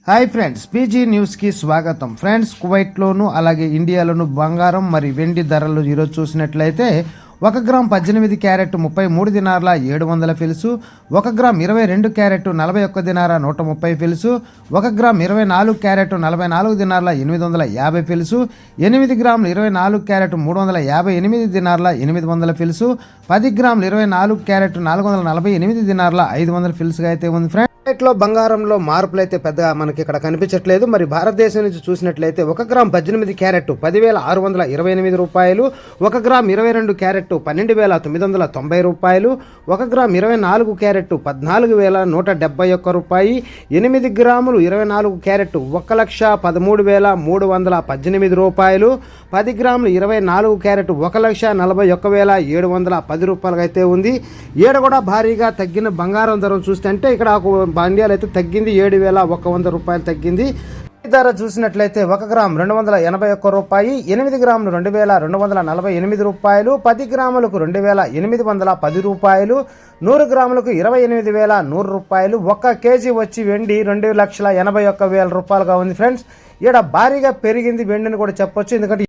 Hi friends, PG న్యూస్కి స్వాగతం. Friends, కువైట్లోను అలాగే ఇండియాలోను బంగారం మరి వెండి ధరలు ఈరోజు చూసినట్లయితే 1 gram 18 carrot 33 దినార్ల 700 fils, 1 gram 22 carrot 41 Dinara 130 fils, 1 gram 24 carrot 44 దినార్ల 850 fils, 8 గ్రాములు 24 క్యారెట్ 358 దినార్ల 800 ఫిల్సు, 10 గ్రాములు 24 క్యారెట్ 448 దినార్ల 500 ఫిల్స్గా అయితే ఉంది ఫ్రెండ్స్. లో బంగారంలో మార్పులు అయితే పెద్దగా మనకి ఇక్కడ కనిపించట్లేదు. మరి భారతదేశం నుంచి చూసినట్లయితే 1 గ్రామ్ 18 క్యారెట్ 10,628 రూపాయలు, 1 గ్రామ్ 22 క్యారెట్ 12,990 రూపాయలు, 1 గ్రామ్ 24 క్యారెట్ 14,171 రూపాయి, 8 గ్రాములు 24 క్యారెట్ 1,13,318 రూపాయలు, 10 గ్రాములు 24 క్యారెట్ 1,41,710 రూపాయలుగా అయితే ఉంది. ఏడ కూడా భారీగా తగ్గిన బంగారం ధర చూస్తే అంటే ఇక్కడ ఇండియాలో అయితే తగ్గింది, 7,100 రూపాయలు తగ్గింది. ధర చూసినట్లయితే 1 గ్రామ్ 281 రూపాయి, 8 గ్రాములు 2,248 రూపాయలు, 10 గ్రాములకు 2,810 రూపాయలు, 100 గ్రాములకు 28,100 రూపాయలు, 1 కేజీ వచ్చి వెండి 2,81,000 రూపాయలుగా ఉంది ఫ్రెండ్స్. ఇక్కడ భారీగా పెరిగింది వెండిని కూడా చెప్పొచ్చు. ఎందుకంటే